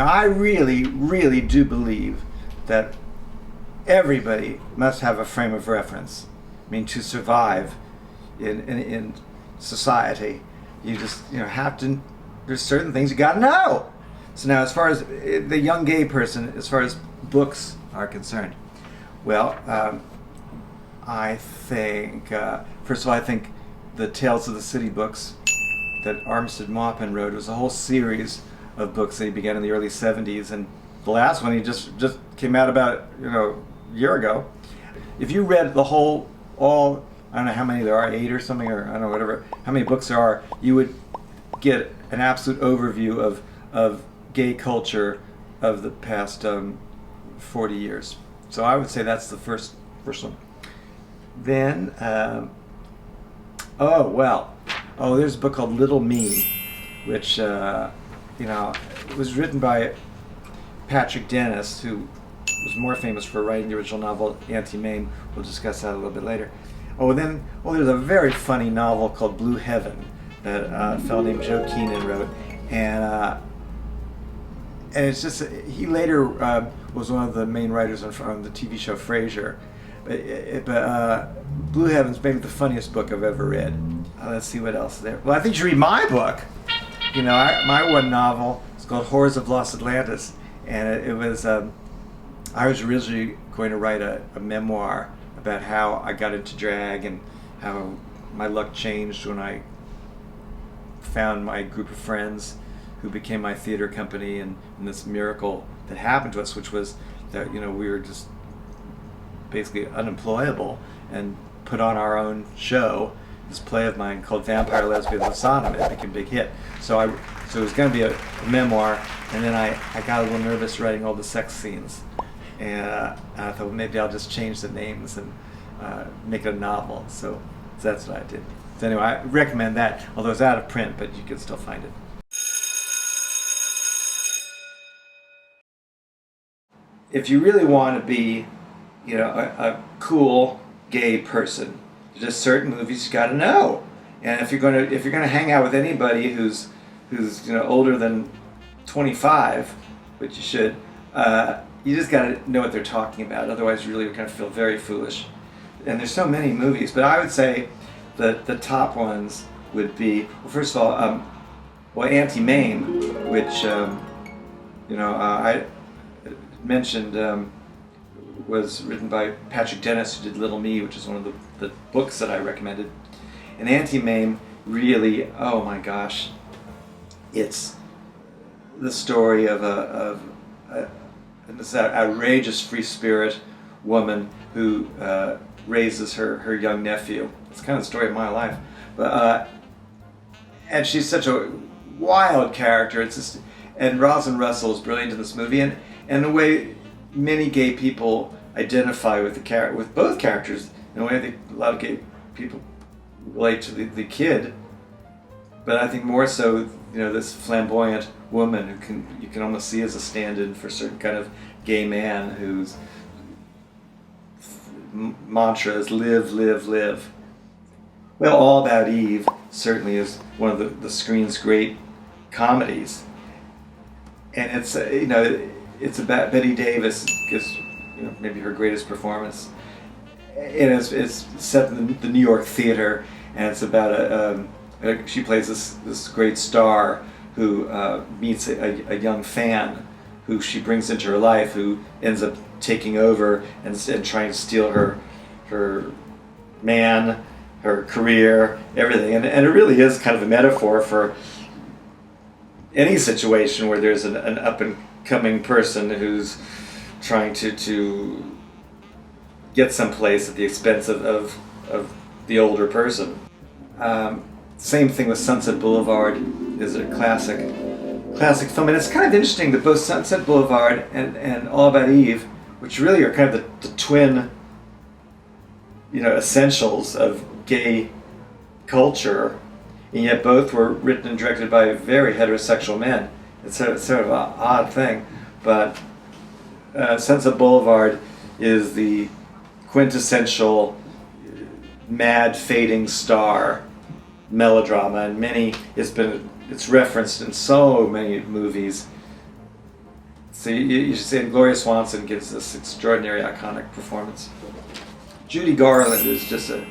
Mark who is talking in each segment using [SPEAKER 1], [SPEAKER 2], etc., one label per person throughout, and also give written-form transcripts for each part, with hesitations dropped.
[SPEAKER 1] Now, I really, really do believe that everybody must have a frame of reference. I mean, to survive in society, you just have to. There's certain things you got to know. So now, as far as the young gay person, as far as books are concerned, well, I think first of all, I think the Tales of the City books that Armistead Maupin wrote was a whole series of books that he began in the early '70s, and the last one he just came out about a year ago. If you read the whole, all, I don't know how many there are, 8 or something, or I don't know, whatever, how many books there are, you would get an absolute overview of gay culture of the past 40 years. So I would say that's the first one. Then, there's a book called Little Me, which, it was written by Patrick Dennis, who was more famous for writing the original novel Anti-Mame. We'll discuss that a little bit later. There's a very funny novel called Blue Heaven that a fellow named Joe Keenan wrote, and it's just, he later was one of the main writers on the TV show Frasier. But Blue Heaven's maybe the funniest book I've ever read. Let's see what else there. Well, I think you should read my book. My one novel is called Horrors of Los Atlantis, and it was. I was originally going to write a memoir about how I got into drag and how my luck changed when I found my group of friends who became my theater company, and this miracle that happened to us, which was that we were just basically unemployable and put on our own show, this play of mine called Vampire Lesbian and Sodom. It became a big hit. So it was going to be a memoir, and then I got a little nervous writing all the sex scenes, and I thought, well, maybe I'll just change the names and make it a novel. So that's what I did. So anyway, I recommend that, although it's out of print, but you can still find it. If you really want to be, a cool gay person, there's just certain movies you got to know. And if you're going to hang out with anybody who's older than 25, which you should, you just got to know what they're talking about. Otherwise, you really kind of feel very foolish. And there's so many movies, but I would say that the top ones would be, well, first of all, Anti-Mame, which I mentioned was written by Patrick Dennis, who did Little Me, which is one of the books that I recommended. And Anti-Mame really, oh my gosh, it's the story of this outrageous free spirit woman who raises her young nephew. It's kind of the story of my life, but and she's such a wild character. It's just, and Rosalind Russell is brilliant in this movie, and the way many gay people identify with with both characters, in a way I think a lot of gay people relate to the kid, but I think more so, this flamboyant woman who you can almost see as a stand-in for a certain kind of gay man whose mantra is live, live, live. Well, All About Eve certainly is one of the screen's great comedies, and it's it's about Betty Davis, because maybe her greatest performance, and it's set in the New York theater, and it's about she plays this great star who meets a young fan who she brings into her life, who ends up taking over and trying to steal her man, her career, everything, and it really is kind of a metaphor for any situation where there's an up and coming person who's trying to get someplace at the expense of the older person. Same thing with Sunset Boulevard is a classic film, and it's kind of interesting that both Sunset Boulevard and All About Eve, which really are kind of the twin essentials of gay culture, and yet both were written and directed by very heterosexual men. It's sort of an odd thing, but Sunset Boulevard is the quintessential mad fading star melodrama, and it's referenced in so many movies So you should say Gloria Swanson gives this extraordinary, iconic performance. Judy Garland is just a,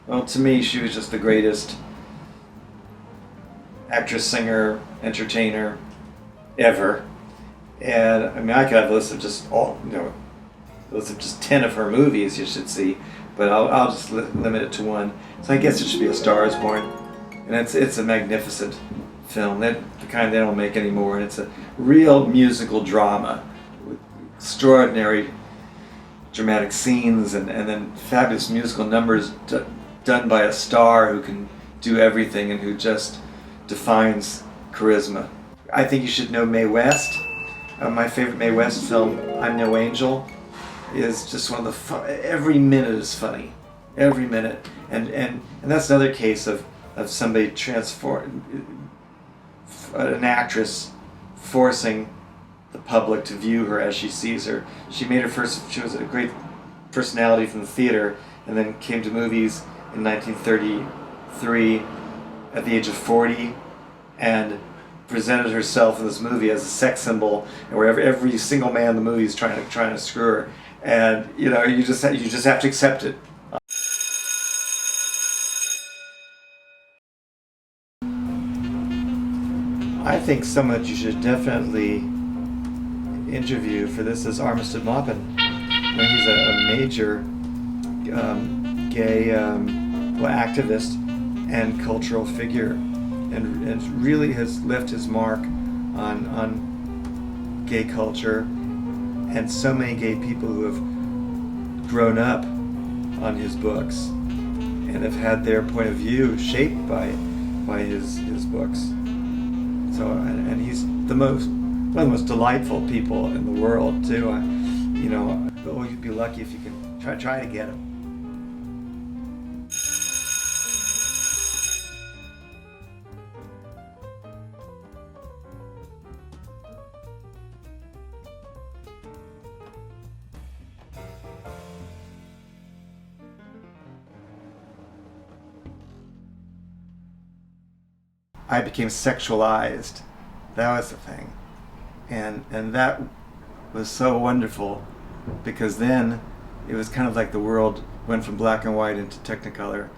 [SPEAKER 1] well, to me, she was just the greatest actress, singer, entertainer ever. And I mean, I could have a list of just a list of just 10 of her movies you should see, but I'll just limit it to one. So I guess it should be A Star Is Born, and it's a magnificent film, the kind they don't make anymore, and it's a real musical drama with extraordinary dramatic scenes and then fabulous musical numbers done by a star who can do everything and who just defines charisma. I think you should know Mae West. My favorite Mae West film, I'm No Angel, is just one of the every minute is funny, every minute, and that's another case of somebody an actress forcing the public to view her as she sees her. She was a great personality from the theater, and then came to movies in 1933 at the age of 40, and presented herself in this movie as a sex symbol, and where every single man in the movie is trying to screw her, and you just have to accept it. I think someone that you should definitely interview for this is Armistead Maupin. He's a major gay activist and cultural figure, and really has left his mark on gay culture, and so many gay people who have grown up on his books and have had their point of view shaped by his books. So, and he's one of the most delightful people in the world too. You'd be lucky if you can try to get him. I became sexualized. That was the thing, and that was so wonderful, because then it was kind of like the world went from black and white into Technicolor.